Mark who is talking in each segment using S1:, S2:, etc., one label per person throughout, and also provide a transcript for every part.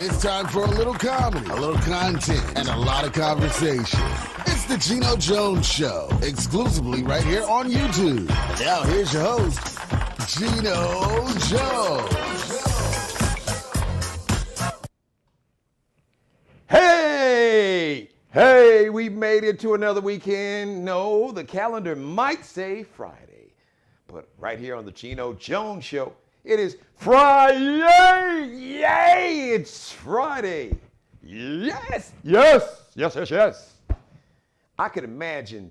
S1: It's time for a little comedy, a little content, and a lot of conversation. It's the Geno Jones Show, exclusively right here on YouTube. And now here's your host, Geno Jones.
S2: Hey, we've made it to another weekend. No, the calendar might say Friday, but right here on the Geno Jones Show, it is Friday! Yay! It's Friday. Yes. I could imagine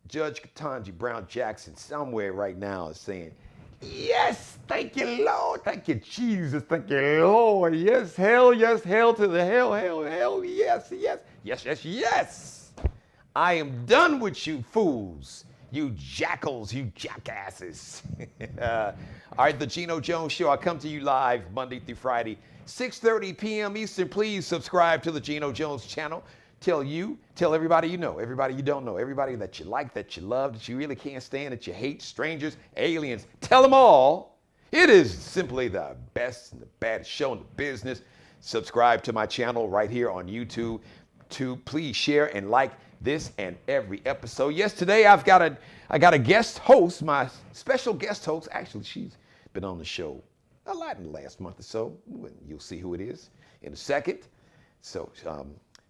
S2: Judge Ketanji Brown Jackson somewhere right now is saying, yes, thank you, Lord. Thank you, Jesus. Thank you, Lord. Yes, hell to the hell, yes. I am done with you fools, you jackals, you jackasses. All right, the Geno Jones Show. I come to you live Monday through Friday, 6:30 p.m. Eastern. Please subscribe to the Geno Jones channel. Tell everybody you know, everybody you don't know, everybody that you like, that you love, that you really can't stand, that you hate, strangers, aliens. Tell them all. It is simply the best and the baddest show in the business. Subscribe to my channel right here on YouTube. Please share and like this and every episode. Yes, today I got a guest host, my special guest host. Actually, she's been on the show a lot in the last month or so. You'll see who it is in a second. So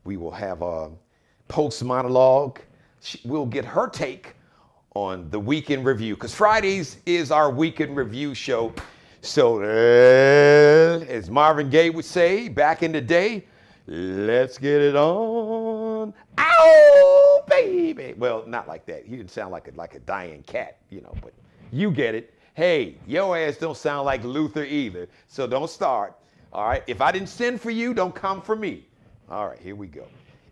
S2: we will have a post monologue. We'll get her take on the weekend review, because Fridays is our weekend review show. So as Marvin Gaye would say back in the day, let's get it on. Ow, baby. Well, not like that. He didn't sound like a dying cat, but you get it. Hey, your ass don't sound like Luther either, so don't start. All right, if I didn't send for you, don't come for me. All right, here we go.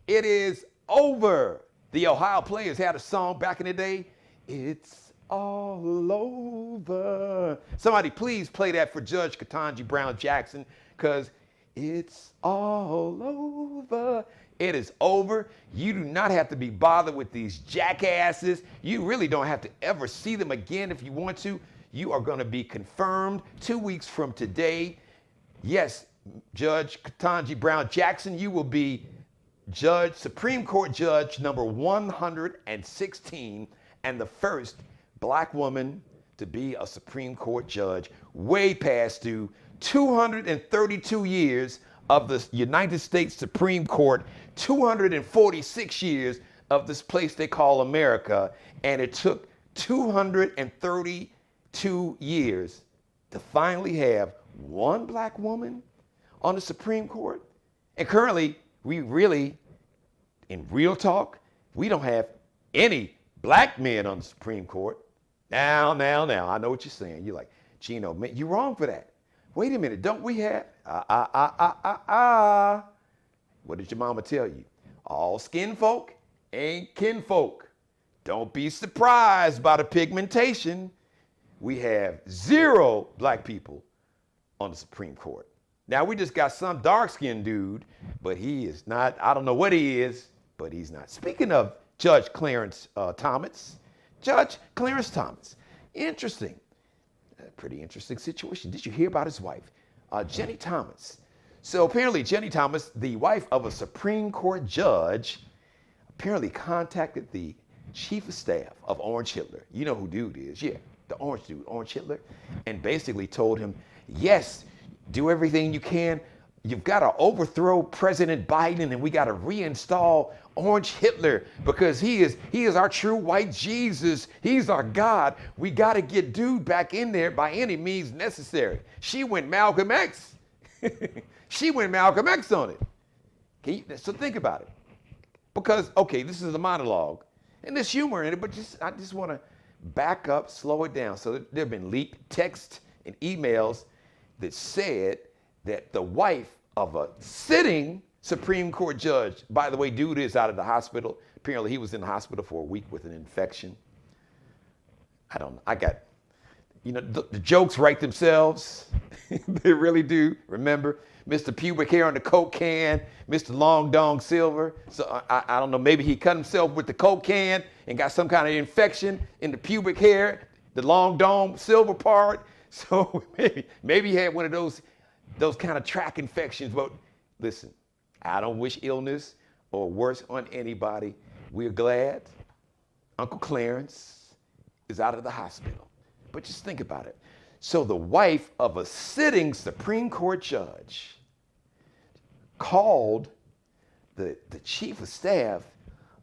S2: It is over. The Ohio Players had a song back in the day. It's all over. Somebody please play that for Judge Ketanji Brown Jackson, because it's all over. It is over. You do not have to be bothered with these jackasses. You really don't have to ever see them again if you want to. You are going to be confirmed 2 weeks from today. Yes, Judge Ketanji Brown Jackson, you will be Supreme Court Judge number 116 and the first black woman to be a Supreme Court judge, way past due. 232 years of the United States Supreme Court, 246 years of this place they call America, and it took 232 years to finally have one black woman on the Supreme Court. And currently, in real talk, we don't have any black men on the Supreme Court. Now, I know what you're saying. You're like, Geno, man, you're wrong for that. Wait a minute, don't we have? What did your mama tell you? All skin folk ain't kinfolk. Don't be surprised by the pigmentation. We have 0 black people on the Supreme Court. Now, we just got some dark-skinned dude, but he is not, I don't know what he is, but he's not. Speaking of Judge Clarence Thomas, interesting. Pretty interesting situation. Did you hear about his wife, Jenny Thomas? So apparently Jenny Thomas, the wife of a Supreme Court judge, apparently contacted the chief of staff of Orange Hitler. You know who dude is, yeah, the orange dude, Orange Hitler, and basically told him, yes, do everything you can. You've got to overthrow President Biden, and we got to reinstall Orange Hitler, because he is our true white Jesus. He's our God. We got to get dude back in there by any means necessary. She went Malcolm X. She went Malcolm X on it. So think about it. Because, okay, this is a monologue, and there's humor in it, but I just want to back up, slow it down. So there have been leaked texts and emails that said that the wife of a sitting Supreme Court judge, by the way, dude is out of the hospital. Apparently he was in the hospital for a week with an infection. The jokes write themselves. They really do. Remember, Mr. Pubic Hair on the Coke can, Mr. Long Dong Silver. So I don't know, maybe he cut himself with the Coke can and got some kind of infection in the pubic hair, the Long Dong Silver part. So maybe he had one of those kind of tract infections. But Listen, I don't wish illness or worse on anybody. We're glad Uncle Clarence is out of the hospital. But just think about it. So the wife of a sitting Supreme Court judge called the chief of staff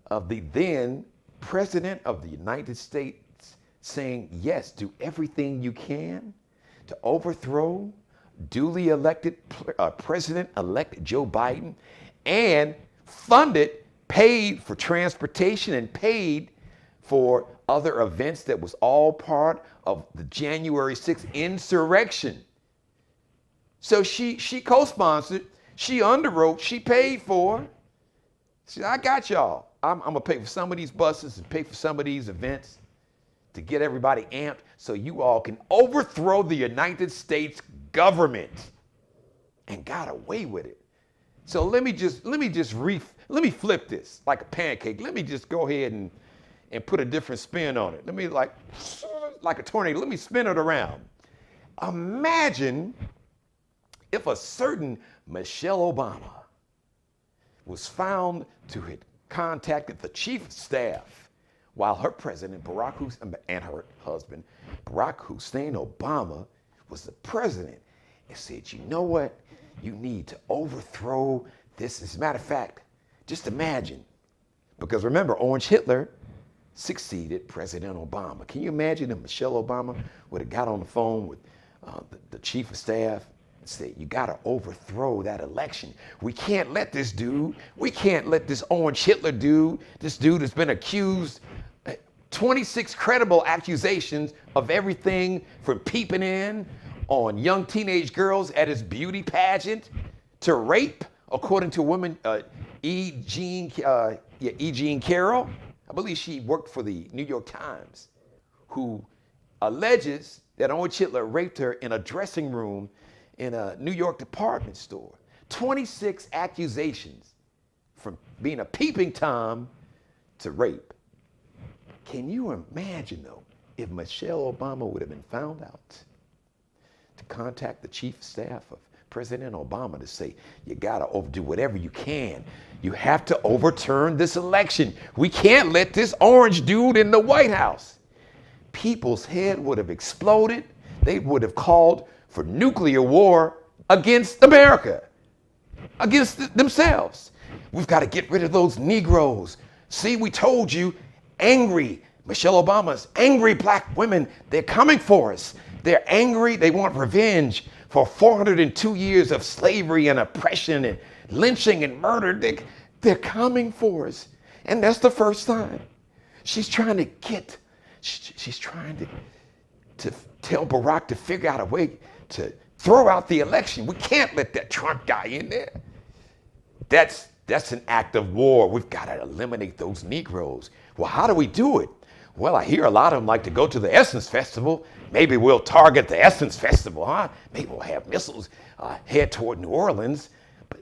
S2: of the then President of the United States, saying, yes, do everything you can to overthrow duly elected President-elect Joe Biden, and funded, paid for transportation and paid for other events that was all part of the January 6th insurrection. So she co-sponsored, she underwrote, she paid for. She said, I got y'all. I'm gonna pay for some of these buses and pay for some of these events to get everybody amped so you all can overthrow the United States government, and got away with it. So let me flip this like a pancake. Let me just go ahead and put a different spin on it. Let me like a tornado, let me spin it around. Imagine if a certain Michelle Obama was found to have contacted the chief of staff while her president, Barack Hussein, and her husband, Barack Hussein Obama, was the president, and said, you know what? You need to overthrow this. As a matter of fact, just imagine, because remember, Orange Hitler succeeded President Obama. Can you imagine if Michelle Obama would have got on the phone with the chief of staff and said, you got to overthrow that election. We can't let this dude, we can't let this Orange Hitler dude, this dude has been accused 26 credible accusations of everything from peeping in on young teenage girls at his beauty pageant to rape, according to woman E. Jean Carroll. I believe she worked for the New York Times, who alleges that Orange Hitler raped her in a dressing room in a New York department store. 26 accusations, from being a peeping Tom to rape. Can you imagine, though, if Michelle Obama would have been found out, to contact the chief of staff of President Obama to say, you gotta do whatever you can. You have to overturn this election. We can't let this orange dude in the White House. People's head would have exploded. They would have called for nuclear war against America, against themselves. We've got to get rid of those Negroes. See, we told you, angry, Michelle Obama's angry black women, they're coming for us. They're angry, they want revenge for 402 years of slavery and oppression and lynching and murder. They're coming for us. And that's the first time. She's trying to tell Barack to figure out a way to throw out the election. We can't let that Trump guy in there. That's an act of war. We've got to eliminate those Negroes. Well, how do we do it? Well, I hear a lot of them like to go to the Essence Festival. Maybe we'll target the Essence Festival, huh? Maybe we'll have missiles head toward New Orleans, but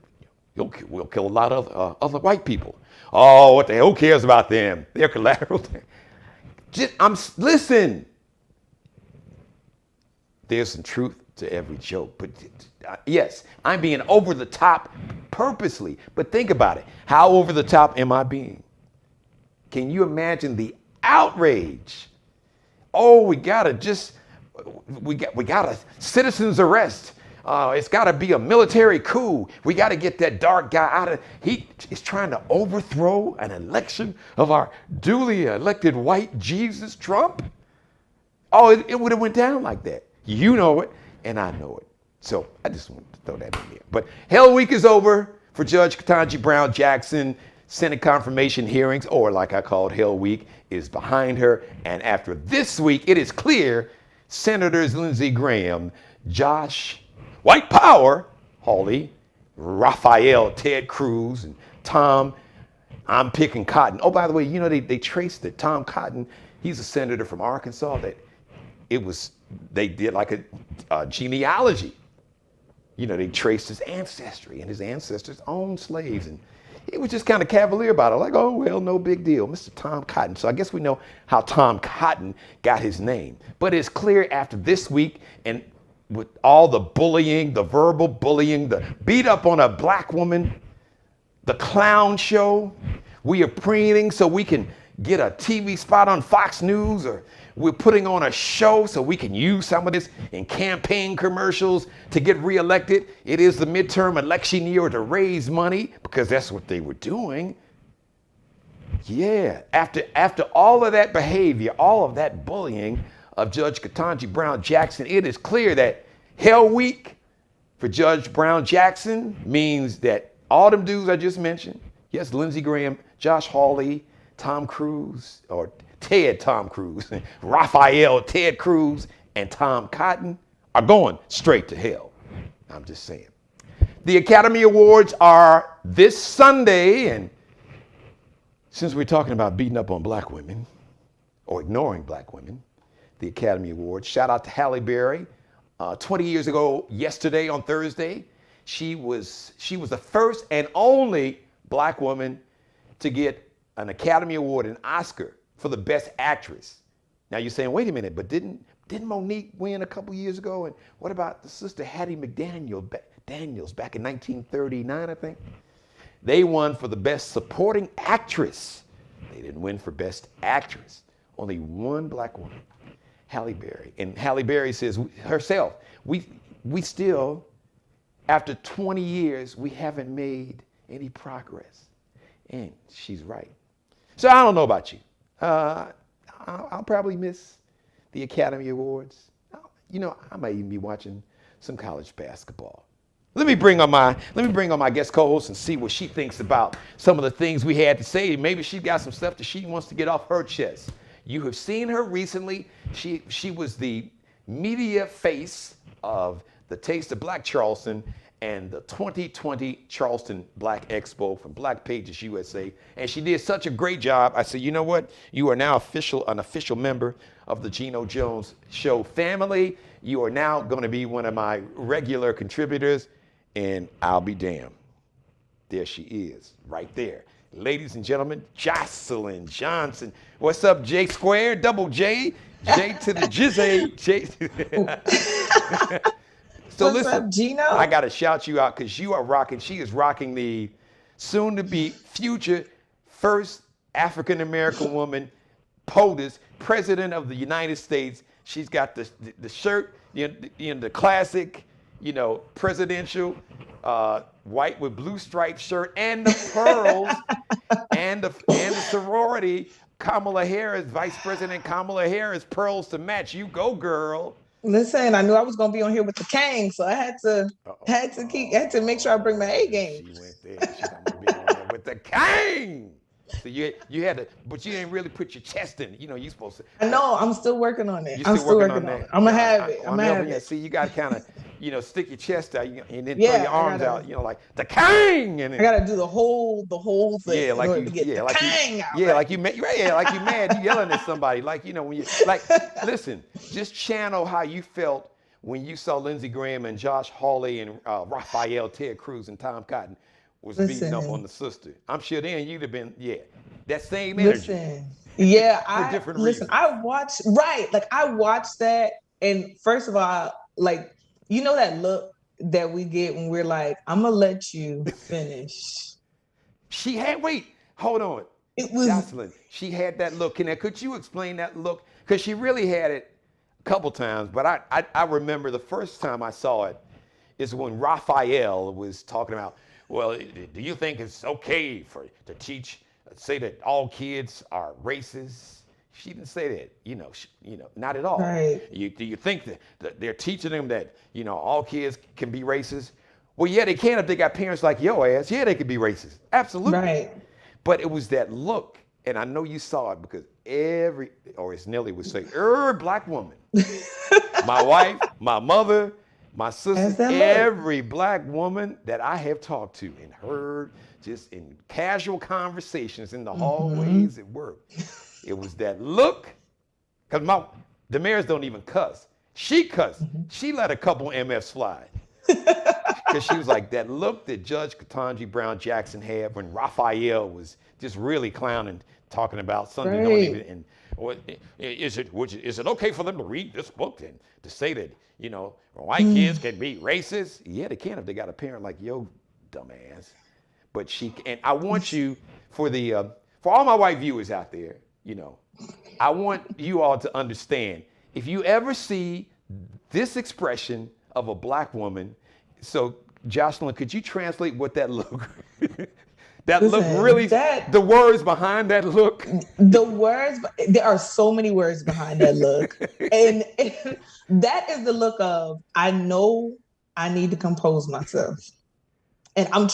S2: we'll kill a lot of other white people. Oh, what the hell cares about them? They're collateral. Listen. There's some truth to every joke, but yes, I'm being over the top purposely. But think about it. How over the top am I being? Can you imagine the outrage? Oh, we got a citizen's arrest. It's got to be a military coup. We got to get that dark guy out of. He is trying to overthrow an election of our duly elected white Jesus Trump. Oh, it would have went down like that. You know it, and I know it. So I just wanted to throw that in there. But Hell Week is over for Judge Ketanji Brown Jackson. Senate confirmation hearings, or like I called Hell Week, is behind her. And after this week, it is clear Senators Lindsey Graham, Josh White Power Hawley, Raphael Ted Cruz, and Tom I'm Picking Cotton. Oh, by the way, you know, they traced that Tom Cotton, he's a senator from Arkansas, that they did like a genealogy. You know, they traced his ancestry, and his ancestors owned slaves. And he was just kind of cavalier about it, like, oh, well, no big deal, Mr. Tom Cotton. So I guess we know how Tom Cotton got his name. But it's clear after this week, and with all the bullying, the verbal bullying, the beat up on a black woman, the clown show. We are preening so we can get a TV spot on Fox News, or we're putting on a show so we can use some of this in campaign commercials to get reelected. It is the midterm election year to raise money, because that's what they were doing. Yeah, after all of that behavior, all of that bullying of Judge Ketanji Brown Jackson, it is clear that Hell Week for Judge Brown Jackson means that all them dudes I just mentioned, yes, Lindsey Graham, Josh Hawley, Tom Cruise, or Tom Cruise, Raphael, Ted Cruz, and Tom Cotton are going straight to hell. I'm just saying. The Academy Awards are this Sunday, and since we're talking about beating up on black women or ignoring black women, the Academy Awards, shout out to Halle Berry. 20 years ago, yesterday on Thursday, she was the first and only black woman to get an Academy Award, an Oscar, for the Best Actress. Now you're saying, wait a minute, but didn't Monique win a couple years ago? And what about the sister Hattie McDaniel Daniels back in 1939, I think? They won for the Best Supporting Actress. They didn't win for Best Actress. Only one black woman, Halle Berry. And Halle Berry says herself, we still, after 20 years, we haven't made any progress. And she's right. So I don't know about you. I'll probably miss the Academy Awards. I might even be watching some college basketball. Let me bring on my guest co-host and see what she thinks about some of the things we had to say. Maybe she got some stuff that she wants to get off her chest. You have seen her recently. She was the media face of the Taste of Black Charleston and the 2020 Charleston Black Expo from Black Pages USA. And she did such a great job. I said, you know what? You are now an official member of the Geno Jones Show family. You are now going to be one of my regular contributors, and I'll be damned. There she is, right there. Ladies and gentlemen, Jocelyn Johnson. What's up, J Square, double J, J to the Jizzy, J. So
S3: What's
S2: listen,
S3: up, Geno?
S2: I got to shout you out because you are rocking. She is rocking the soon-to-be future first African-American woman POTUS, President of the United States. She's got the shirt, the classic, presidential white with blue striped shirt, and the pearls, and the sorority. Kamala Harris, Vice President Kamala Harris, pearls to match. You go, girl.
S3: Listen, I knew I was gonna be on here with the Kang, so I had to make sure I bring my A game.
S2: She went there. She's gonna be on there with the Kang. So you had to, but you didn't really put your chest in it. You supposed to.
S3: I know. I'm still working on it.
S2: I'm still working on it.
S3: I'm gonna have it. I'm gonna have it.
S2: See, you got to kind of, stick your chest out and then throw your arms out. Like the Kang. And
S3: I gotta do the whole thing.
S2: Yeah, like you,
S3: yeah,
S2: like
S3: Kang
S2: you,
S3: out,
S2: yeah, right? Like you mad. Yeah, like you mad. You yelling at somebody. Like when you listen. Just channel how you felt when you saw Lindsey Graham and Josh Hawley and Raphael, Ted Cruz, and Tom Cotton was beating up on the sister. I'm sure then you'd have been, that same energy.
S3: For
S2: different
S3: reasons. I watched that, and first of all, that look that we get when we're like, I'm gonna let you finish.
S2: Hold on. It was Jocelyn. She had that look. Could you explain that look? Because she really had it a couple times, but I remember the first time I saw it is when Raphael was talking about, well, do you think it's okay to teach, say that all kids are racist? She didn't say that, not at all.
S3: Right.
S2: Do you think that they're teaching them that, all kids can be racist? Well, yeah, they can if they got parents like your ass. Yeah, they could be racist. Absolutely.
S3: Right.
S2: But it was that look, and I know you saw it because or as Nelly would say, black woman, my wife, my mother, my sister, every black woman that I have talked to and heard just in casual conversations in the hallways at work, it was that look, because Damaris don't even cuss. She cussed. She let a couple MFs fly. because she was like, that look that Judge Ketanji Brown Jackson had when Raphael was just really clowning, talking about something they don't even. And is it okay for them to read this book and to say that white kids can be racist? Yeah, they can if they got a parent like yo, dumbass. But and I want you for all my white viewers out there, I want you all to understand, if you ever see this expression of a black woman, so Jocelyn, could you translate what that look? The words behind that look.
S3: The words, there are so many words behind that look. and that is the look of, I know I need to compose myself. And I'm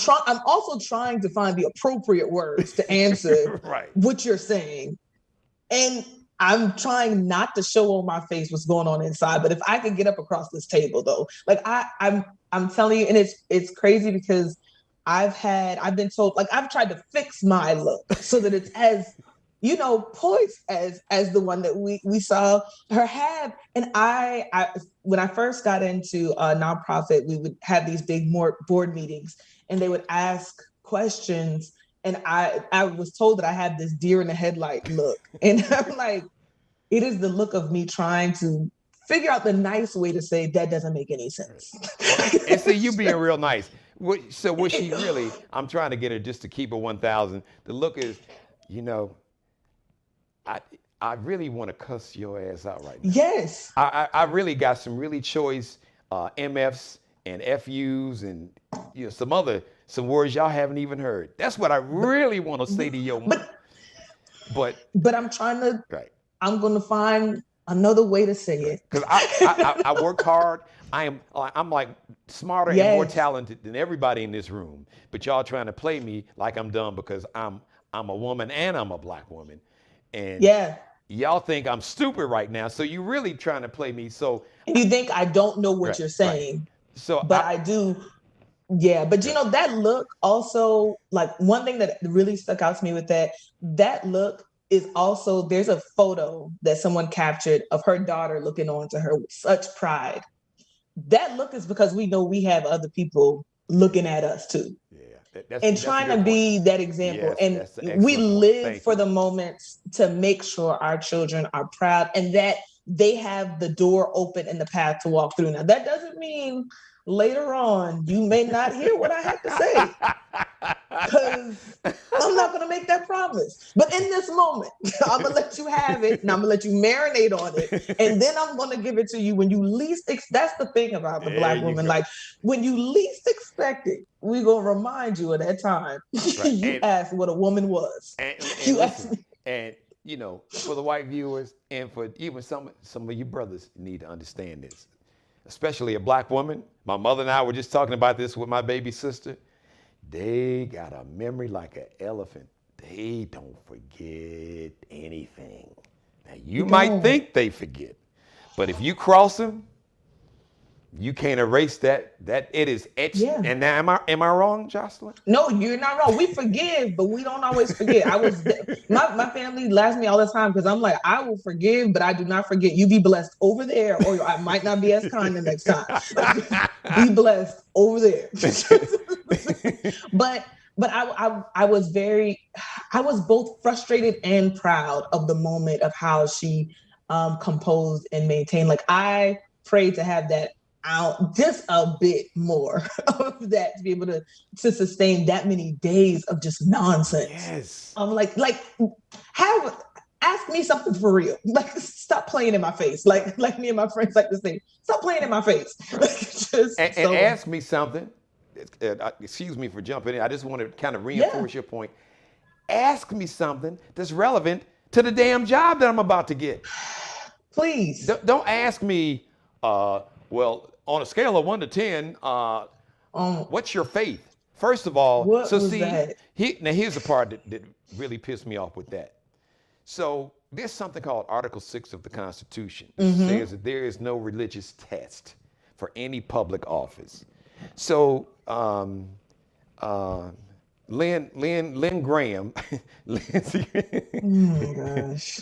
S3: also trying to find the appropriate words to answer what you're saying. And I'm trying not to show on my face what's going on inside. But if I could get up across this table though, like I'm telling you, and it's crazy because I've been told, like, I've tried to fix my look so that it's as, poised as the one that we saw her have. And I when I first got into a nonprofit, we would have these big board meetings and they would ask questions. And I was told that I had this deer in the headlight look. And I'm like, it is the look of me trying to figure out the nice way to say that doesn't make any sense.
S2: And so you being real nice. So was she really, I'm trying to get her just to keep it 1,000. The look is, I really want to cuss your ass out right now.
S3: Yes.
S2: I really got some really choice MFs and FUs and some words y'all haven't even heard. That's what I really want to say to your mom. But I'm
S3: trying to, I'm going to find another way to say it.
S2: Because I work hard. I'm like smarter and more talented than everybody in this room. But y'all trying to play me like I'm dumb because I'm a woman and I'm a black woman. And y'all think I'm stupid right now. So you really trying to play me. So
S3: you think I don't know what you're saying.
S2: Right. So
S3: but I do. Yeah. But that look also, like, one thing that really stuck out to me with that look is also, there's a photo that someone captured of her daughter looking on to her with such pride. That look is because we know we have other people looking at us too. Yeah. That's trying to be that example. Yes, and we live for the moments to make sure our children are proud and that they have the door open and the path to walk through. Now, that doesn't mean later on you may not hear what I have to say, because I'm not going to make that promise. But in this moment, I'm going to let you have it, and I'm going to let you marinate on it, and then I'm going to give it to you when you least that's the thing about the black woman. Like, when you least expect it, we're going to remind you of that time you asked what a woman was.
S2: And for the white viewers and for even some of you brothers need to understand this, especially a black woman. My mother and I were just talking about this with my baby sister. They got a memory like an elephant. They don't forget anything. Now, you might think they forget, but if you cross them, you can't erase that. That it is etched. Yeah. And now, am I wrong, Jocelyn?
S3: No, you're not wrong. We forgive, but we don't always forget. My family laughs at me all the time because I'm like, I will forgive, but I do not forget. You be blessed over there, or I might not be as kind the next time. Be blessed over there. But I was both frustrated and proud of the moment of how she composed and maintained. Like, I prayed to have that out just a bit more of that, to be able to sustain that many days of just nonsense.
S2: Yes.
S3: Like ask me something for real. Like, stop playing in my face. Like me and my friends like to say, stop playing in my face.
S2: And ask me something. Excuse me for jumping in. I just want to kind of reinforce your point. Ask me something that's relevant to the damn job that I'm about to get.
S3: Please.
S2: Don't ask me, well, on a scale of 1 to 10, what's your faith? First of all, here's the part that really pissed me off with that. So there's something called Article 6 of the Constitution. It says that there is no religious test for any public office. So Lynn Graham.
S3: Oh my gosh.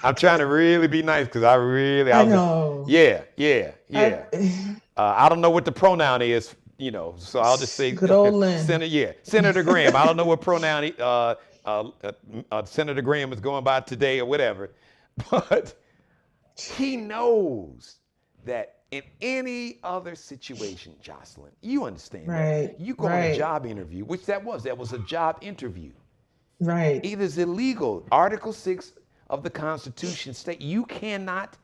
S2: I'm trying to really be nice because I know. I don't know what the pronoun is, so I'll just say
S3: good old Lynn.
S2: Senator Graham. I don't know what pronoun Senator Graham is going by today or whatever, but he knows that in any other situation, Jocelyn, you understand
S3: right,
S2: that. You go on a job interview, which that was a job interview.
S3: Right.
S2: It is illegal. Article 6 of the Constitution state you cannot,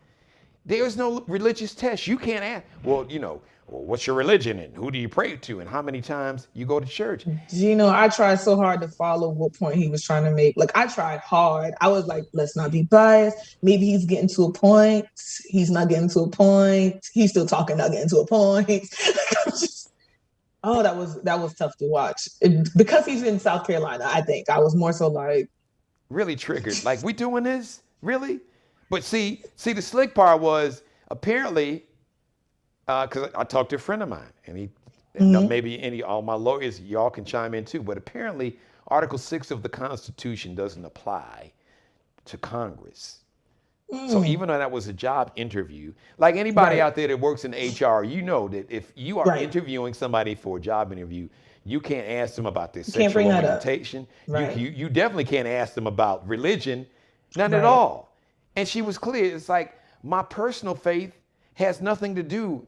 S2: there's no religious test. You can't ask, well, what's your religion and who do you pray to and how many times you go to church?
S3: Geno, I tried so hard to follow what point he was trying to make. Like, I tried hard. I was like, let's not be biased. Maybe he's getting to a point. He's not getting to a point. He's still talking, not getting to a point. That was tough to watch. Because he's in South Carolina, I think. I was more so like.
S2: Really triggered. Like, we doing this? Really? But see, the slick part was apparently, because I talked to a friend of mine, and he, maybe all my lawyers, y'all can chime in too, but apparently Article 6 of the Constitution doesn't apply to Congress. So even though that was a job interview, like anybody out there that works in HR, you know that if you are interviewing somebody for a job interview, you can't ask them about their sexual orientation.
S3: Right.
S2: You definitely can't ask them about religion, none at all. And she was clear. It's like, my personal faith has nothing to do.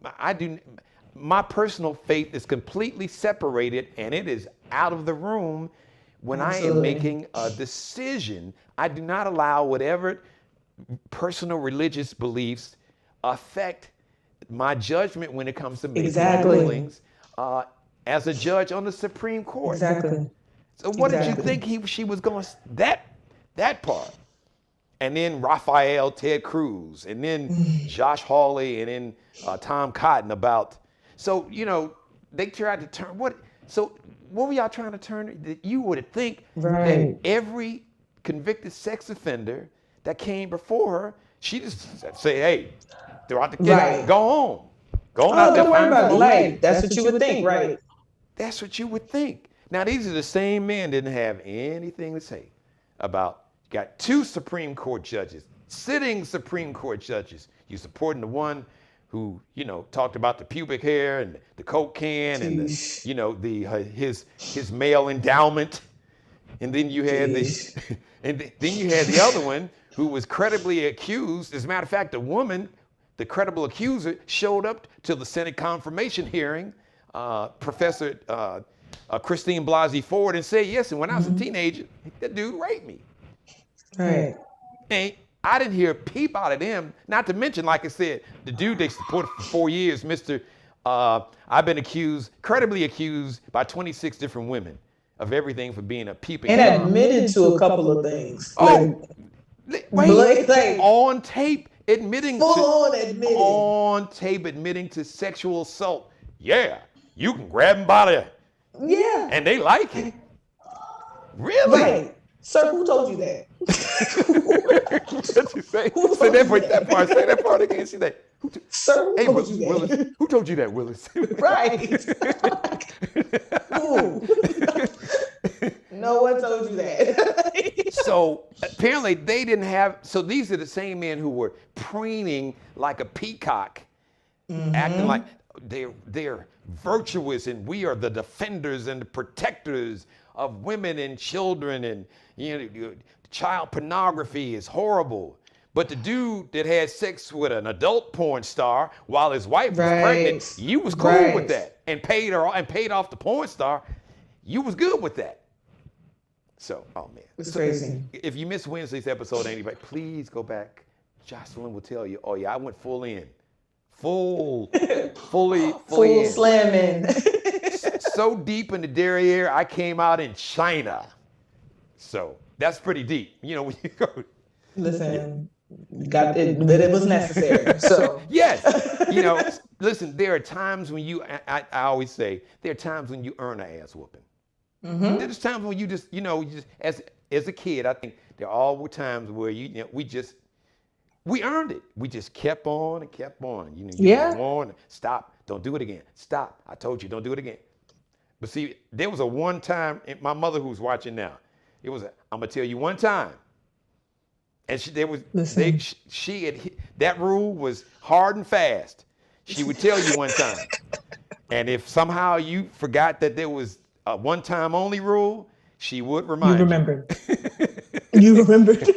S2: My personal faith is completely separated, and it is out of the room when I am making a decision. I do not allow whatever personal religious beliefs affect my judgment when it comes to making rulings as a judge on the Supreme Court.
S3: Exactly.
S2: So what did you think she was going that part? And then Raphael, Ted Cruz, and then Josh Hawley, and then Tom Cotton about. So, they tried to turn So what were y'all trying to turn? That you would think that every convicted sex offender that came before her, she just say, hey, throw out the kid, go home. Go on out there.
S3: Don't worry about it. That's what you would think, right?
S2: That's what you would think. Now, these are the same men that didn't have anything to say about. Got 2 Supreme Court judges, sitting Supreme Court judges. You supporting the one who, talked about the pubic hair and the Coke can and his male endowment, and then you had the other one who was credibly accused. As a matter of fact, the woman, the credible accuser, showed up to the Senate confirmation hearing, Professor Christine Blasey Ford, and said, yes, and when I was a teenager, that dude raped me.
S3: Right.
S2: And I didn't hear a peep out of them. Not to mention, like I said, the dude they supported for 4 years, Mr. I've been credibly accused by 26 different women of everything for being a peeping.
S3: And admitted to a couple of things.
S2: On tape admitting to sexual assault. Yeah, you can grab them by the.
S3: Yeah.
S2: And they like it. Really?
S3: Right. Sir, who told you that?
S2: What you say? Say that part. Say that part again. See that?
S3: Sir, who told you that?
S2: Willis, who told you that, Willis?
S3: Right. Who? No one told you that.
S2: So apparently they didn't have. So these are the same men who were preening like a peacock, acting like they're virtuous, and we are the defenders and the protectors of women and children, and child pornography is horrible. But the dude that had sex with an adult porn star while his wife was pregnant, you was cool with that, and paid off the porn star. You was good with that. So, oh man,
S3: it's crazy.
S2: If you missed Wednesday's episode, anybody, please go back. Jocelyn will tell you. Oh yeah, I went full in, fully in.
S3: Slamming.
S2: So deep in the derriere, I came out in China. So that's pretty deep. When you go.
S3: Listen, got it, but it was necessary. So
S2: yes, listen. There are times when I always say there are times when you earn an ass whooping. There's times when you just as a kid, I think there all were times where we earned it. We just kept on and kept on. On, stop, don't do it again. Stop, I told you, don't do it again. But see, there was a one time, my mother who's watching now, I'm gonna tell you one time. And that rule was hard and fast. She would tell you one time. And if somehow you forgot that there was a one-time only rule, she would
S3: You
S2: remind you.
S3: remembered. You remembered.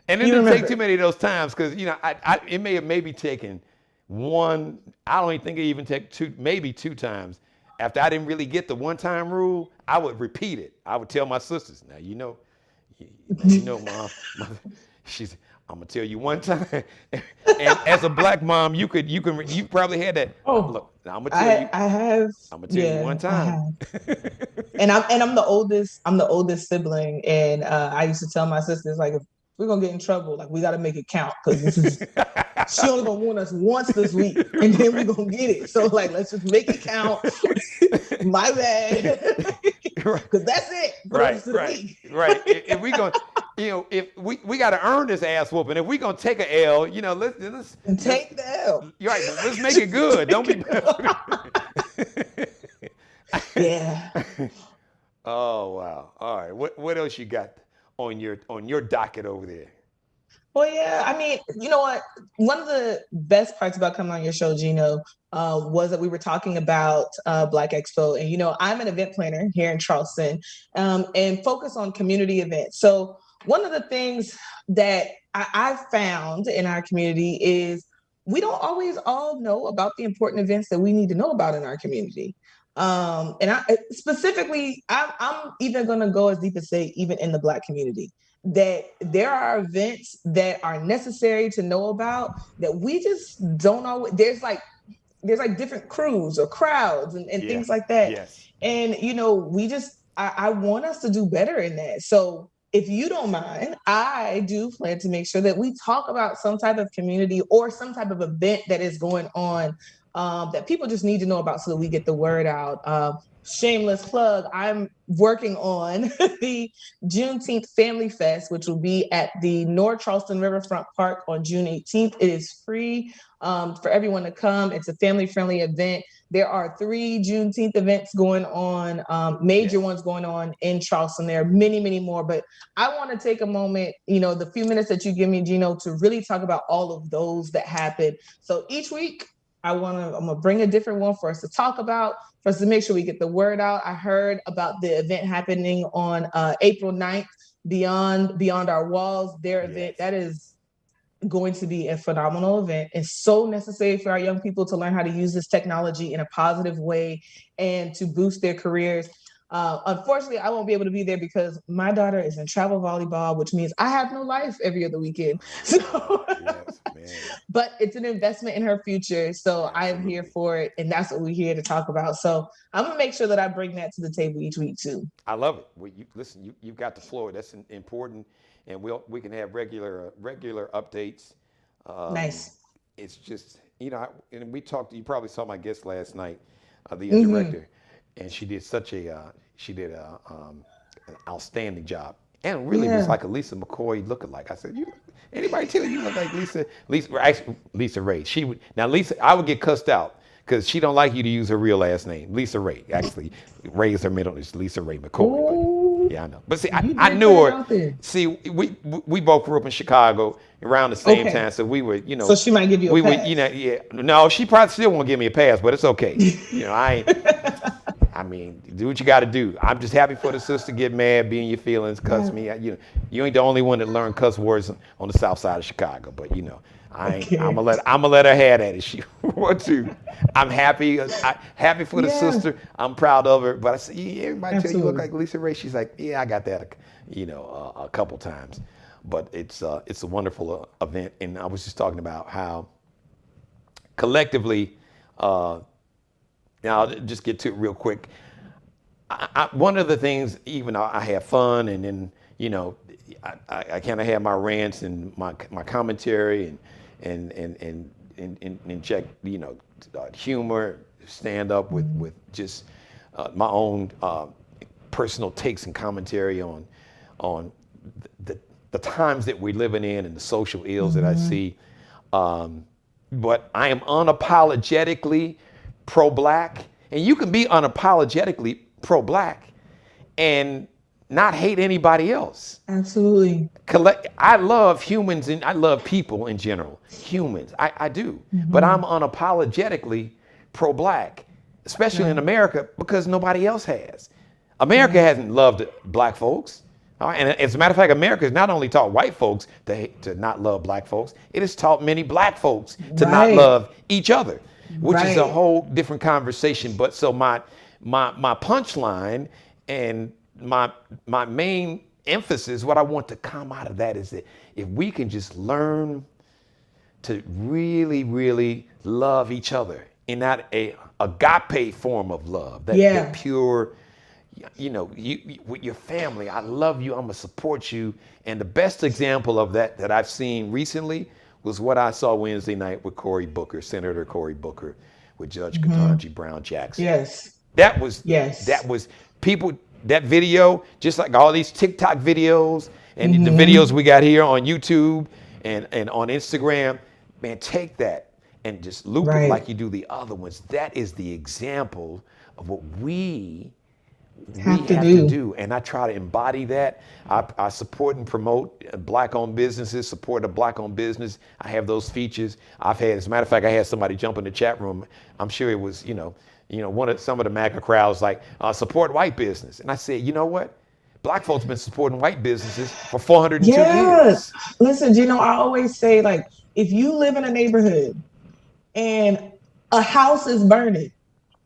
S2: And it
S3: You
S2: didn't take
S3: remember.
S2: too many of those times because, it may have maybe taken one. I don't even think it even took two, maybe two times. After I didn't really get the one-time rule, I would repeat it. I would tell my sisters, now, mom, she's, I'm gonna tell you one time. And as a black mom, you probably had that.
S3: Oh,
S2: Look, now I'm gonna tell you.
S3: I have.
S2: I'm gonna tell you one
S3: I
S2: time.
S3: have. And I'm the oldest. I'm the oldest sibling, and I used to tell my sisters, like, if we're gonna get in trouble, like, we got to make it count, because this is she only gonna warn us once this week, and then we're gonna get it. So, like, let's just make it count. My bad, because that's it.
S2: Right. If we gonna, if we got to earn this ass whooping. If we gonna take an L, let's
S3: take the L.
S2: Right, but let's make it good. Don't be.
S3: Yeah.
S2: Oh wow! All right, what else you got on your docket over there?
S3: Well, yeah, I mean, you know what? One of the best parts about coming on your show, Geno, was that we were talking about Black Expo. And, I'm an event planner here in Charleston, and focus on community events. So one of the things that I found in our community is we don't always all know about the important events that we need to know about in our community. And I'm even going to go as deep as say, even in the Black community, that there are events that are necessary to know about that we just don't always. There's like different crews or crowds and things like that.
S2: Yes.
S3: And I want us to do better in that. So if you don't mind, I do plan to make sure that we talk about some type of community or some type of event that is going on, that people just need to know about so that we get the word out. Shameless plug, I'm working on the Juneteenth Family Fest, which will be at the North Charleston Riverfront Park on June 18th. It is free for everyone to come. It's a family-friendly event. There are 3 Juneteenth events going on, major ones going on in Charleston. There are many, many more, but I want to take a moment, the few minutes that you give me, Geno, to really talk about all of those that happen. So each week, I'm gonna bring a different one for us to talk about, for us to make sure we get the word out. I heard about the event happening on April 9th, Beyond Our Walls, their event. That is going to be a phenomenal event. It's so necessary for our young people to learn how to use this technology in a positive way and to boost their careers. Unfortunately, I won't be able to be there because my daughter is in travel volleyball, which means I have no life every other weekend. So, but it's an investment in her future. So I am here for it. And that's what we're here to talk about. So I'm going to make sure that I bring that to the table each week too.
S2: I love it. Well, you've got the floor. That's important. And we can have regular updates.
S3: Nice.
S2: It's just, and we talked, you probably saw my guest last night, the director, and she did an outstanding job. And really was like a Lisa McCoy lookalike. I said, anybody tell you look like Lisa Ray? I would get cussed out because she don't like you to use her real last name, Lisa Ray. Actually, Ray is her middle. It's Lisa Ray McCoy. Yeah, I know. But see, I knew her. See, we both grew up in Chicago around the same time, so we were,
S3: So she might give you a pass.
S2: No, she probably still won't give me a pass, but it's okay. I mean, do what you got to do. I'm just happy for the sister. Get mad, be in your feelings, cuss me. You ain't the only one that learned cuss words on the south side of Chicago, but I'm gonna let her have that if she wants to. I'm happy. Happy for the sister. I'm proud of her. But I say, everybody tell you look like Lisa Ray. She's like, I got that, a couple times. But it's a wonderful event, and I was just talking about how collectively. Now, I'll just get to it real quick. One of the things, even I have fun, and then I kind of have my rants and my commentary and check humor, stand up with just my own personal takes and commentary on the times that we're living in and the social ills that I see. But I am unapologetically pro-Black, and you can be unapologetically pro-Black and not hate anybody else.
S3: Absolutely.
S2: I love humans and I love people in general. Humans, I do. But I'm unapologetically pro-black, especially in America, because nobody else has. America hasn't loved black folks. All right? And as a matter of fact, America has not only taught white folks to not love black folks, it has taught many black folks to not love each other, which is a whole different conversation. But so my punchline and my main emphasis, what I want to come out of that is that if we can just learn to really, really love each other in that agape form of love, that pure, with your family, I love you, I'm gonna support you. And the best example of that I've seen recently was what I saw Wednesday night with Cory Booker, Senator Cory Booker, with Judge Ketanji Brown Jackson.
S3: Yes.
S2: That was people, that video, just like all these TikTok videos and the videos we got here on YouTube and on Instagram, man, take that and just loop it like you do the other ones. That is the example of what we have to do. And I try to embody that. I support and promote black-owned businesses, support a black-owned business. I have those features. As a matter of fact, I had somebody jump in the chat room. I'm sure it was, some of the MAGA crowds like, support white business. And I said, you know what? Black folks been supporting white businesses for 402 years.
S3: Listen, Geno, I always say, like, if you live in a neighborhood and a house is burning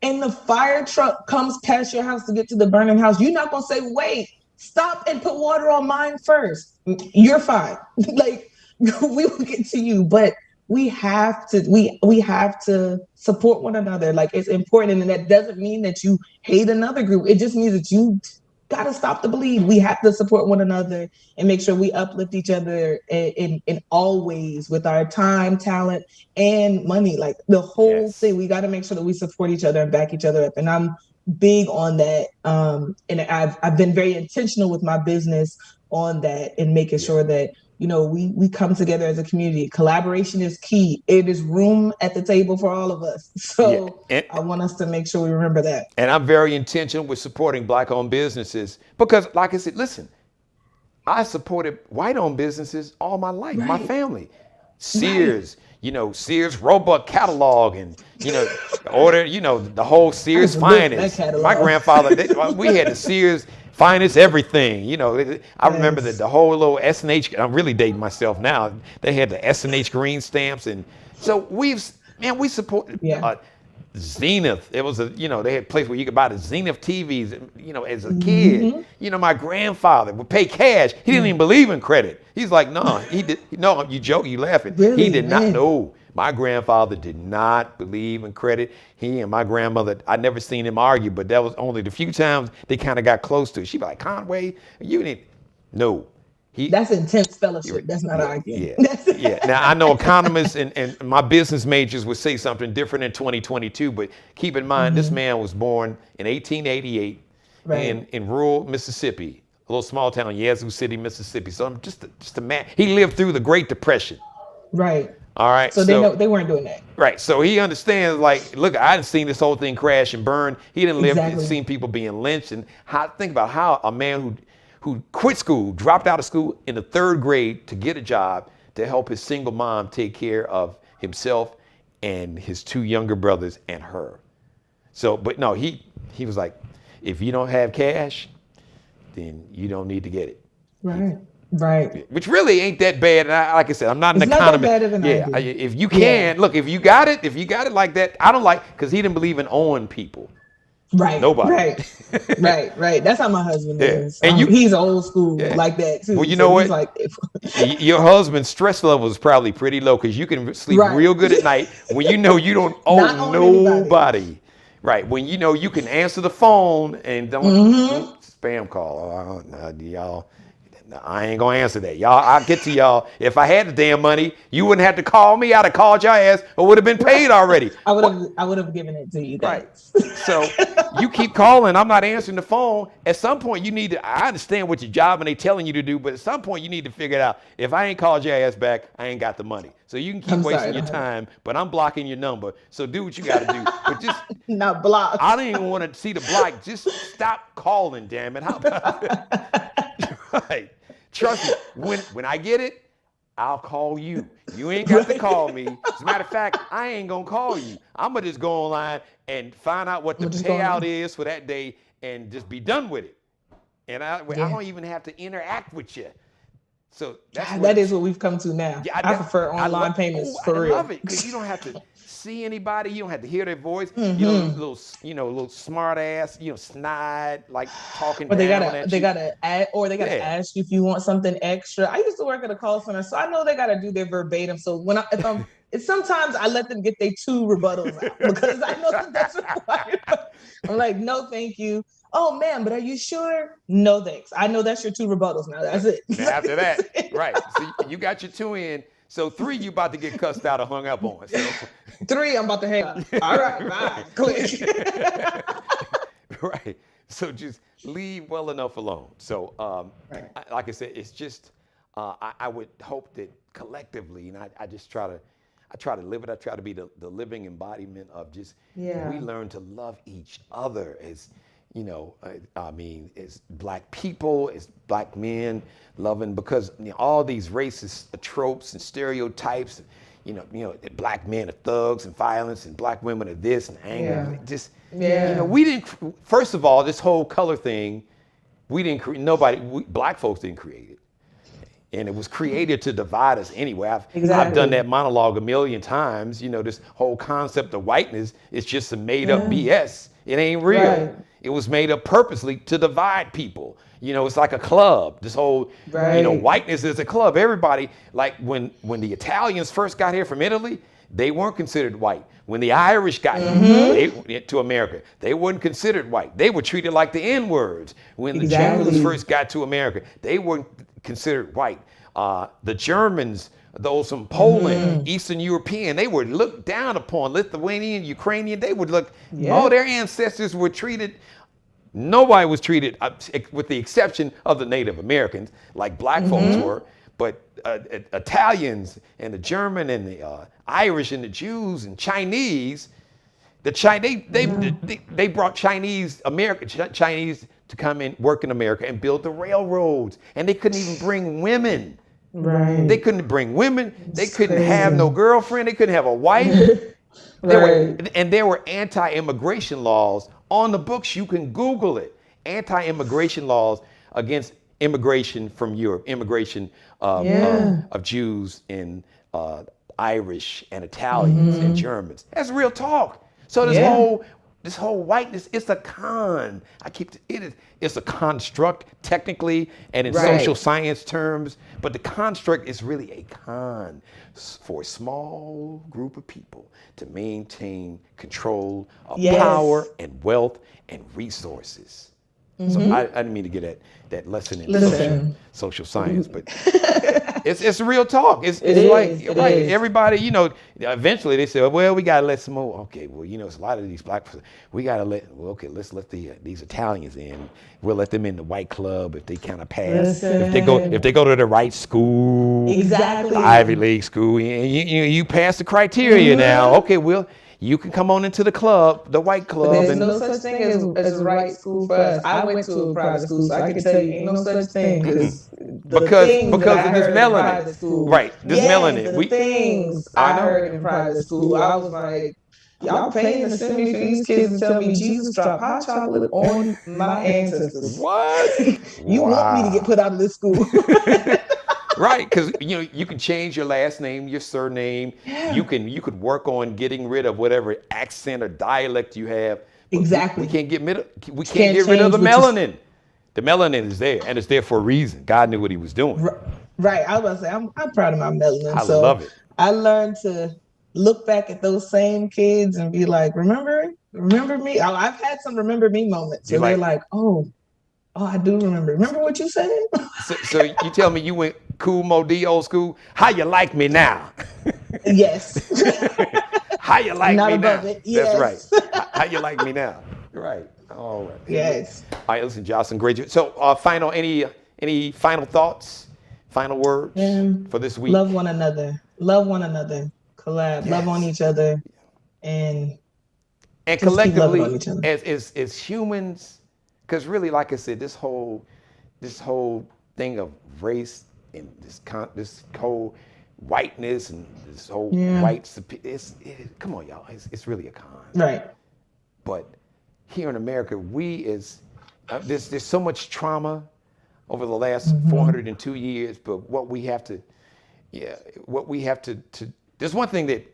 S3: and the fire truck comes past your house to get to the burning house, you're not going to say, wait, stop and put water on mine first. You're fine. Like, we will get to you. But we have to support one another. Like, it's important. And that doesn't mean that you hate another group. It just means that you got to stop the bleed. We have to support one another and make sure we uplift each other in all ways with our time, talent, and money. Like, the whole thing, we got to make sure that we support each other and back each other up. And I'm big on that. And I've been very intentional with my business on that and making sure that, we come together as a community. Collaboration is key. It is room at the table for all of us. So I want us to make sure we remember that.
S2: And I'm very intentional with supporting black-owned businesses because, like I said, listen, I supported white-owned businesses all my life, my family. Sears, Sears Roebuck catalog and, order, the whole Sears Finest. My grandfather, we had the Sears Finest everything, I remember that the whole little S&H, I'm really dating myself now. They had the S&H green stamps. And so we supported Zenith. It was they had a place where you could buy the Zenith TVs, as a kid. My grandfather would pay cash. He didn't even believe in credit. He's like, no, you joke, you laughing.
S3: Really?
S2: He did not know. My grandfather did not believe in credit. He and my grandmother, I never seen him argue, but that was only the few times they kind of got close to it. She'd be like, Conway, you need, no.
S3: That's intense fellowship. That's not arguing.
S2: Yeah. Now, I know economists and my business majors would say something different in 2022, but keep in mind, this man was born in 1888 in rural Mississippi, a little small town, Yazoo City, Mississippi. So I'm just a man. He lived through the Great Depression.
S3: Right.
S2: All right.
S3: So they weren't doing that.
S2: Right. So he understands, like, look, I didn't seen this whole thing crash and burn. He didn't live and seen people being lynched. And think about how a man who quit school, dropped out of school in the 3rd grade to get a job to help his single mom take care of himself and his 2 younger brothers and her. So, but no, he was like, if you don't have cash, then you don't need to get it.
S3: Right.
S2: Which really ain't that bad. And like I said, I'm not an economist.
S3: Not that bad of an idea.
S2: If you can, look, if you got it like that, I don't because he didn't believe in owing people.
S3: Right.
S2: Nobody.
S3: Right. That's how my husband is.
S2: And
S3: he's old school like that too.
S2: Well, you know what?
S3: He's like,
S2: your husband's stress level is probably pretty low because you can sleep real good at night when you know you don't owe nobody. Right. When you know you can answer the phone and don't spam call. Y'all. No, I ain't gonna answer that. Y'all, I'll get to y'all. If I had the damn money, you wouldn't have to call me. I'd have called your ass or would have been paid already.
S3: I would have given it to you guys.
S2: Right. So you keep calling. I'm not answering the phone. At some point, you need to, I understand what your job and they telling you to do, but at some point you need to figure it out. If I ain't called your ass back, I ain't got the money. So you can keep wasting your time, but I'm blocking your number. So do what you got to do. But just
S3: not block.
S2: I don't even want to see the block. Just stop calling, damn it. How about that? Right. Trust me, when I get it, I'll call you. You ain't got to call me. As a matter of fact, I ain't going to call you. I'm going to just go online and find out what the payout is for that day and just be done with it. And I don't even have to interact with you. So
S3: that is what we've come to now. Yeah, I prefer online payments for real.
S2: I love it because you don't have to see anybody. You don't have to hear their voice. Mm-hmm. You know, little smart ass, snide, like talking
S3: or
S2: down at you.
S3: They gotta ask you if you want something extra. I used to work at a call center, so I know they gotta do their verbatim. So sometimes I let them get their 2 rebuttals out because I know that's required. I'm like, no, thank you. Oh man, but are you sure? No thanks. I know that's your 2 rebuttals now. That's it.
S2: Now after that, right. So you got your 2 in. So 3, you about to get cussed out or hung up on. So
S3: 3, I'm about to hang up. All right, bye. Click.
S2: Right. So just leave well enough alone. So like I said, it's just I would hope that collectively, and I just try to live it. I try to be the living embodiment of just we learn to love each other as as Black people, as Black men, loving, because all these racist tropes and stereotypes, Black men are thugs and violence, and Black women are this and anger. We didn't. First of all, this whole color thing, we didn't create. Black folks didn't create it, and it was created to divide us anyway. I've done that monologue a million times. This whole concept of whiteness is just some made up BS. It ain't real. Right. It was made up purposely to divide people. It's like a club. This whole, whiteness is a club. Everybody, like when the Italians first got here from Italy, they weren't considered white. When the Irish got here to America, they weren't considered white. They were treated like the N-words. When the Jews first got to America, they weren't considered white. The Germans, those from Poland, Eastern European, they were looked down upon. Lithuanian, Ukrainian, they would look, all their ancestors were treated, nobody was treated, with the exception of the Native Americans, like Black folks were, but Italians and the German and the Irish and the Jews and Chinese, they brought Chinese to come in, work in America and build the railroads, and they couldn't even bring women. Right. They couldn't bring women. They couldn't have no girlfriend. They couldn't have a wife. There were anti-immigration laws on the books. You can Google it. Anti-immigration laws against immigration from Europe, immigration of Jews and Irish and Italians and Germans. That's real talk. So this whole whiteness, it's a con. It's a construct technically and in social science terms, but the construct is really a con for a small group of people to maintain control of power and wealth and resources. So I didn't mean to get that lesson in social science, but it's real talk. It's everybody, eventually they say, well, we gotta let some more. Okay, well, it's a lot of these Black people. We gotta let's let these Italians in. We'll let them in the white club if they kind of pass. If they go to the right school,
S3: exactly,
S2: the Ivy League school, and you pass the criteria now. Okay, you can come on into the club, the white club.
S3: But there's no such thing as right school for us. I went to a private school, so I can tell you, ain't no such thing.
S2: Because of this melanin. Right, this melanin.
S3: The things I heard in private school, I was like, y'all paying to send me for these kids to tell me Jesus dropped hot chocolate on my ancestors.
S2: What?
S3: You want me to get put out of this school?
S2: Right, because you can change your last name, your surname. Yeah. You could work on getting rid of whatever accent or dialect you have.
S3: Exactly.
S2: We can't get rid of the melanin. The melanin is there, and it's there for a reason. God knew what He was doing.
S3: Right. I was about to say, I'm proud of my melanin.
S2: I love it.
S3: I learned to look back at those same kids and be like, remember me? I've had some remember me moments where they're like, oh, Oh, I do remember. Remember what you said?
S2: So you tell me you went cool Mo D old school. How you like me now?
S3: Yes.
S2: How you like
S3: Not
S2: me
S3: above
S2: now?
S3: it.
S2: That's right.
S3: Yes.
S2: How you like me now? Right. All right.
S3: Yes.
S2: All right. Listen, Jocelyn, great. So, final any final thoughts, final words
S3: And
S2: for this week?
S3: love one another. Love one another. Collab. Love on
S2: Yes.
S3: each other, and
S2: And
S3: just keep loving on
S2: collectively,
S3: each other.
S2: as humans, because really, like I said, this whole thing of race and this whole whiteness and this whole
S3: Yeah.
S2: come on, y'all, it's really a con.
S3: Right.
S2: But here in America, there's so much trauma over the last 402 years. But what we have to there's one thing that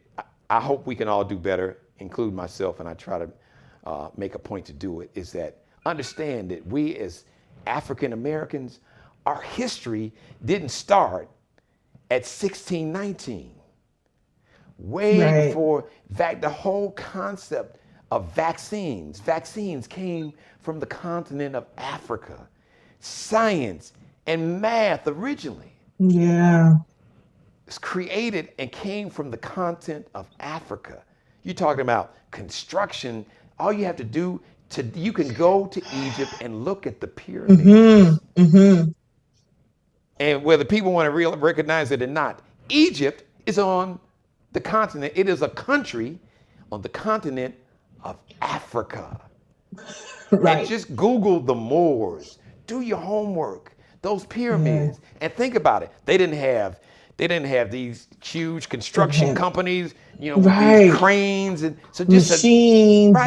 S2: I hope we can all do better, include myself, and I try to make a point to do it, is that understand that we as African Americans, our history didn't start at 1619. Way before, in fact, the whole concept of vaccines came from the continent of Africa. Science and math originally
S3: Yeah.
S2: was created and came from the continent of Africa. You're talking about construction. All you have to do you can go to Egypt and look at the pyramids. And whether people want to recognize it or not, Egypt is on the continent. It is a country on the continent of Africa.
S3: Right.
S2: And just Google the Moors. Do your homework. Those pyramids. And think about it. They didn't have these huge construction companies, with these cranes and so just
S3: machines,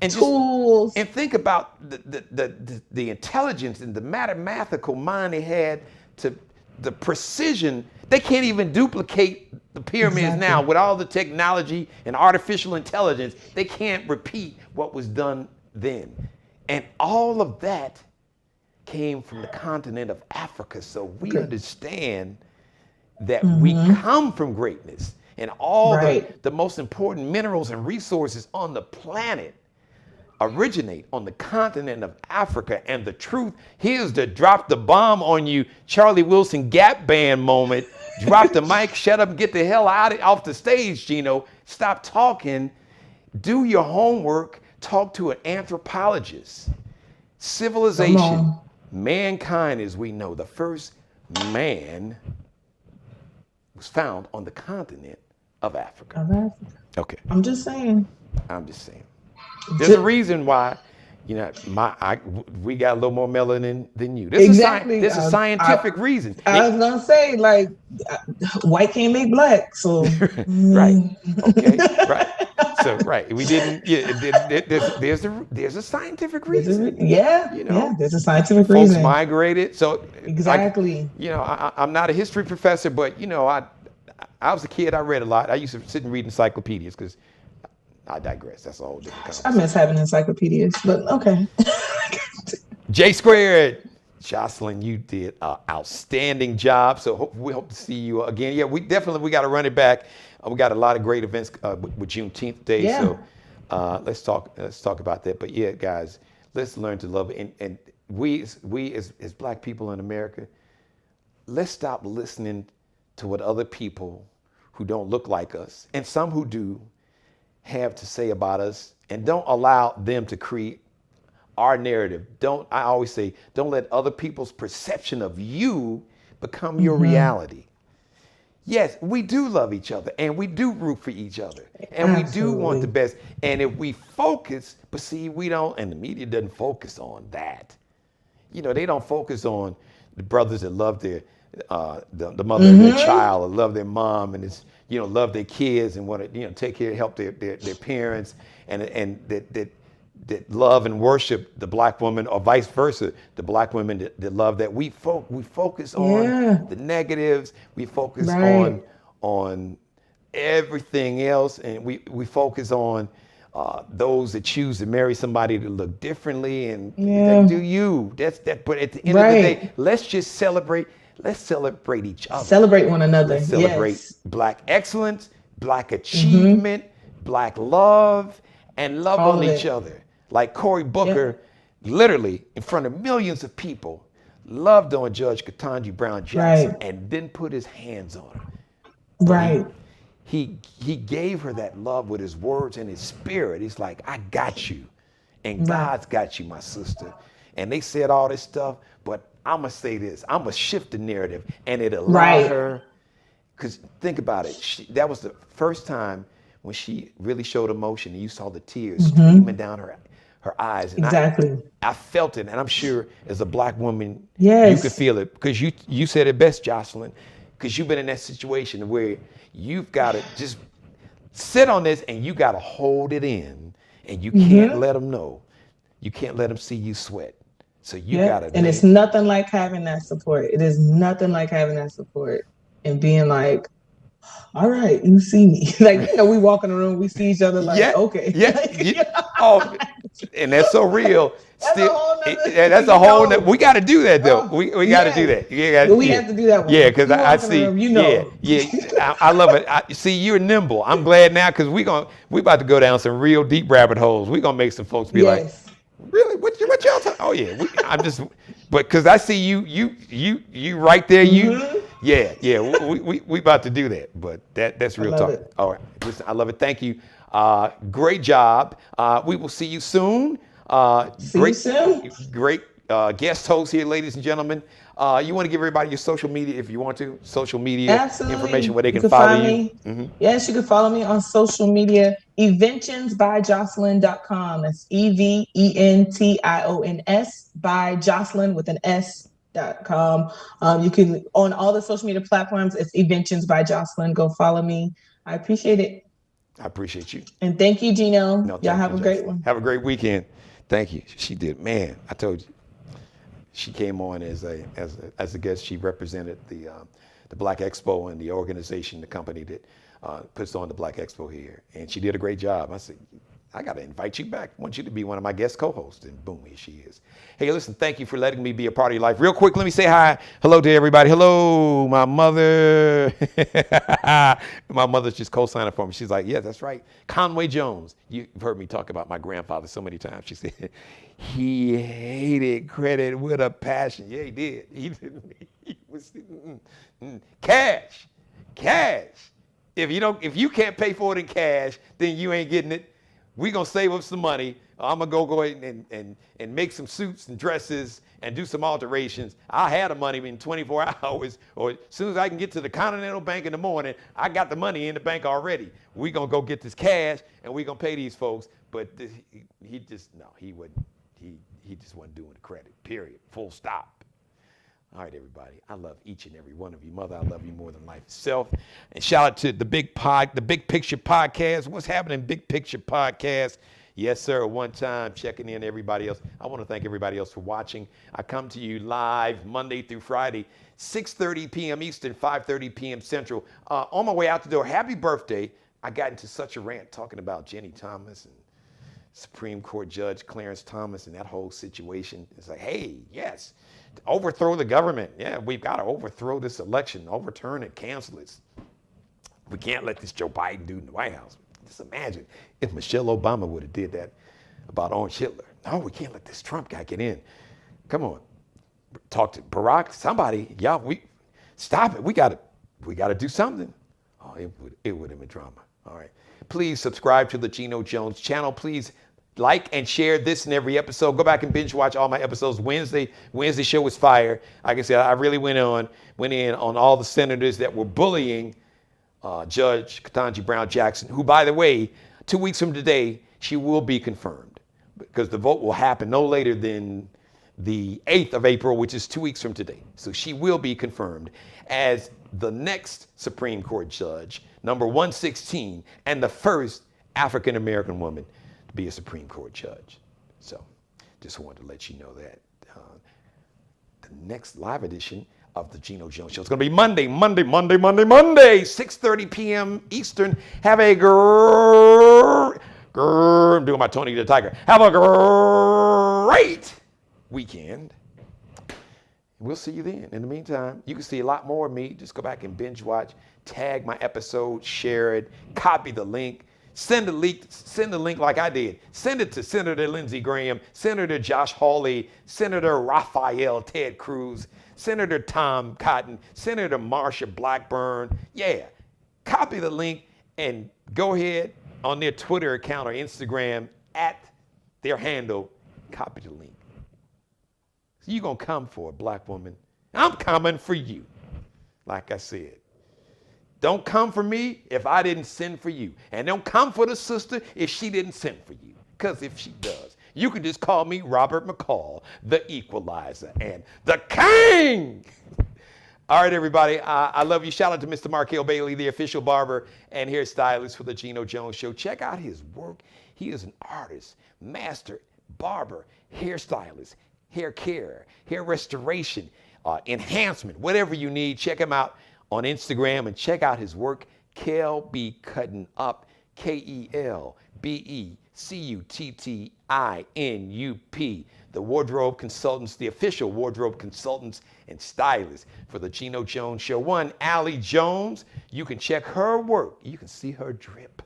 S2: and
S3: tools.
S2: And think about the intelligence and the mathematical mind they had, to the precision. They can't even duplicate the pyramids now with all the technology and artificial intelligence. They can't repeat what was done then. And all of that came from the continent of Africa. So we understand that we come from greatness, and all the most important minerals and resources on the planet originate on the continent of Africa. And the truth, here's the drop the bomb on you, Charlie Wilson Gap Band moment. Drop the mic, shut up, and get the hell off the stage, Geno. Stop talking. Do your homework. Talk to an anthropologist. Civilization, mankind as we know, the first man was found on the continent of Africa. Okay.
S3: I'm just saying.
S2: There's a reason why, we got a little more melanin than you. There's a scientific reason.
S3: I was gonna say, like, white can't make black, so
S2: right. Okay. Right. So we didn't. There's a scientific reason.
S3: There's a scientific
S2: reason.
S3: Folks
S2: migrated. So
S3: exactly.
S2: I'm not a history professor, but I was a kid. I read a lot. I used to sit and read encyclopedias because. I digress. That's a whole different conversation.
S3: I miss having encyclopedias, but okay.
S2: J Squared. Jocelyn, you did an outstanding job. So we hope to see you again. Yeah, we got to run it back. We got a lot of great events with Juneteenth Day. Yeah. So let's talk about that. But yeah, guys, let's learn to love it. And we as Black people in America, let's stop listening to what other people who don't look like us, and some who do, have to say about us, and don't allow them to create our narrative. I always say, don't let other people's perception of you become your reality. Yes, we do love each other, and we do root for each other, and we do want the best. And if we focus, but see, we don't, and the media doesn't focus on that. They don't focus on the brothers that love their the mother of their child, or love their mom, and it's love their kids, and want to take care, help their parents, and that love and worship the Black woman, or vice versa, the Black women that love that. We focus on the negatives. We focus on everything else, and we focus on those that choose to marry somebody that look differently, and do you. That's that. But at the end of the day, let's just celebrate. Let's celebrate each other.
S3: Celebrate one another.
S2: Let's celebrate Black excellence, Black achievement, Black love, and love on each other. Like Cory Booker literally in front of millions of people, loved on Judge Ketanji Brown Jackson
S3: Right.
S2: and didn't put his hands on her.
S3: Right.
S2: He gave her that love with his words and his spirit. He's like, I got you. And
S3: Right.
S2: God's got you, my sister. And they said all this stuff, but I'm going to say this. I'm going to shift the narrative. And it allowed
S3: Right.
S2: her, because think about it. That was the first time when she really showed emotion. And you saw the tears streaming down her eyes. And
S3: Exactly.
S2: I felt it. And I'm sure as a black woman,
S3: Yes.
S2: you could feel it. Because you said it best, Jocelyn. Because you've been in that situation where you've got to just sit on this and you got to hold it in. And you can't let them know. You can't let them see you sweat. So you got to.
S3: And it's nothing like having that support. It is nothing like having that support and being like, all right, you see me. Like, we walk in the room, we see each other like, okay.
S2: Oh, and that's so real.
S3: That's a whole nother,
S2: that's a whole. We got to do that though. We got to do that.
S3: We have to do that one.
S2: Yeah, because I see.
S3: Room,
S2: I love it. See, you're nimble. I'm glad now because we about to go down some real deep rabbit holes. We're gonna make some folks be like, really? What y'all talking? Oh yeah. I'm just, but because I see you right there. We about to do that. But that's real talk.
S3: It.
S2: All right. Listen, I love it. Thank you. Great job. We will see you soon. Great guest host here, ladies and gentlemen. You want to give everybody your social media if you want to, social media information where they can follow you.
S3: Yes, you can follow me on social media, eventionsbyjocelyn.com. That's EVENTIONS by Jocelyn with an S.com. You can, on all the social media platforms, it's Eventions by Jocelyn. Go follow me. I appreciate it.
S2: I appreciate you.
S3: And thank you, Geno.
S2: No,
S3: y'all have a great one.
S2: Have a great weekend. Thank you. She did. Man, I told you. She came on as a guest. She represented the Black Expo and the organization, the company that puts on the Black Expo here. And she did a great job. I said, I got to invite you back. I want you to be one of my guest co-hosts. And boom, here she is. Hey, listen, thank you for letting me be a part of your life. Real quick, let me say hi. Hello to everybody. Hello, my mother. My mother's just co-signing for me. She's like, yeah, that's right. Conway Jones. You've heard me talk about my grandfather so many times. She said, he hated credit with a passion. Yeah, he did. He was cash. If you can't pay for it in cash, then you ain't getting it. We're going to save up some money. I'm going to go ahead and make some suits and dresses and do some alterations. I had the money in 24 hours, or as soon as I can get to the Continental Bank in the morning, I got the money in the bank already. We're going to go get this cash, and we're going to pay these folks. But he just wasn't doing the credit, period, full stop. All right, everybody. I love each and every one of you. Mother, I love you more than life itself. And shout out to the Big Picture Podcast. What's happening, Big Picture Podcast? Yes, sir. One time checking in everybody else. I want to thank everybody else for watching. I come to you live Monday through Friday, 6:30 p.m. Eastern, 5:30 p.m. Central. On my way out the door, happy birthday. I got into such a rant talking about Jenny Thomas and Supreme Court Judge Clarence Thomas and that whole situation. It's like, hey, yes. Overthrow the government. Yeah, we've got to overthrow this election, overturn it, cancel it. We can't let this Joe Biden do in the White House. Just imagine if Michelle Obama would have did that about Orange Hitler. No, we can't let this Trump guy get in. Come on, talk to Barack, somebody. Y'all, stop it. We got to do something. Oh, it would have been drama. All right. Please subscribe to the Geno Jones channel. Please like and share this and every episode. Go back and binge watch all my episodes. Wednesday show was fire. Like I said, I really went in on all the senators that were bullying Judge Ketanji Brown Jackson, who, by the way, 2 weeks from today, she will be confirmed because the vote will happen no later than the 8th of April, which is 2 weeks from today. So she will be confirmed as the next Supreme Court judge, number 116, and the first African-American woman to be a Supreme Court judge. So just wanted to let you know that. The next live edition of the Geno Jones Show. It's going to be Monday, 6:30 p.m. Eastern. Have a I'm doing my Tony the Tiger. Have a great weekend. We'll see you then. In the meantime, you can see a lot more of me. Just go back and binge watch, tag my episode, share it, copy the link, Send the link like I did. Send it to Senator Lindsey Graham, Senator Josh Hawley, Senator Raphael Ted Cruz, Senator Tom Cotton, Senator Marsha Blackburn. Yeah, copy the link and go ahead on their Twitter account or Instagram at their handle, copy the link. So you're going to come for it, black woman. I'm coming for you. Like I said, don't come for me if I didn't send for you. And don't come for the sister if she didn't send for you. Because if she does, you can just call me Robert McCall, the equalizer, and the king. All right, everybody. I love you. Shout out to Mr. Markel Bailey, the official barber and hairstylist for the Geno Jones Show. Check out his work. He is an artist, master, barber, hairstylist, hair care, hair restoration, enhancement, whatever you need. Check him out on Instagram and check out his work, Kel B Cutting Up, KELBECUTTINUP, the wardrobe consultants, the official wardrobe consultants and stylists for the Geno Jones Show. One, Allie Jones, you can check her work. You can see her drip.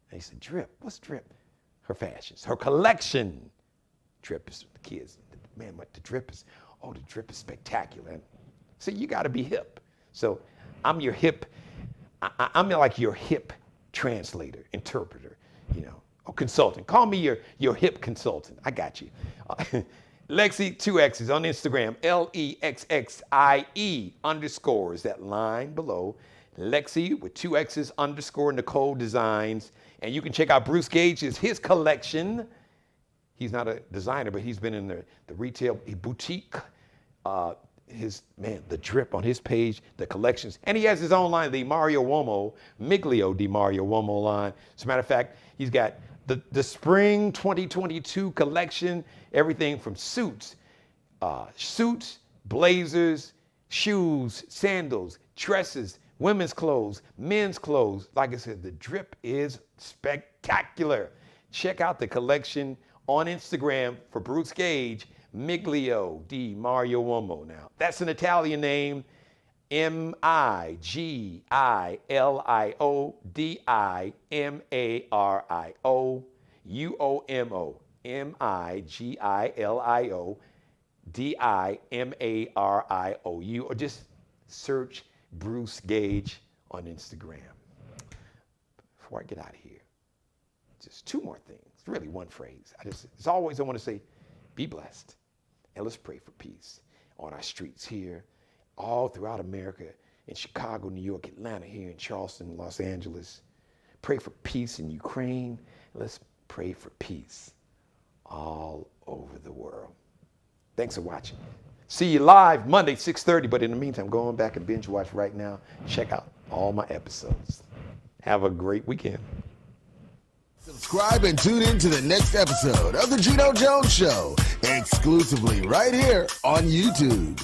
S2: And he said, drip? What's drip? Her fashions, her collection. Drip is the kids. Man, what the drip is, the drip is spectacular. And so you got to be hip. So I'm your hip, I'm like your hip translator, interpreter, or consultant. Call me your hip consultant. I got you. Lexi, 2 X's on Instagram, LEXXIE _ is that line below. Lexi with 2 X's _ Nicole Designs. And you can check out Bruce Gage's, his collection. He's not a designer, but he's been in the retail boutique. The drip on his page, the collections. And he has his own line, the Mario Miglio di Mario Uomo line. As a matter of fact, he's got the spring 2022 collection, everything from suits, blazers, shoes, sandals, dresses, women's clothes, men's clothes. Like I said, the drip is spectacular. Check out the collection on Instagram for Bruce Gage, Miglio di Mario Uomo. Now, that's an Italian name, Miglio Dimario, Miglio or just search Bruce Gage on Instagram. Before I get out of here, just 2 more things. Really one phrase. As always, I want to say, be blessed. And let's pray for peace on our streets here, all throughout America, in Chicago, New York, Atlanta, here in Charleston, Los Angeles. Pray for peace in Ukraine. Let's pray for peace all over the world. Thanks for watching. See you live Monday, 6:30. But in the meantime, go on back and binge watch right now. Check out all my episodes. Have a great weekend.
S1: Subscribe and tune in to the next episode of The Geno Jones Show, exclusively right here on YouTube.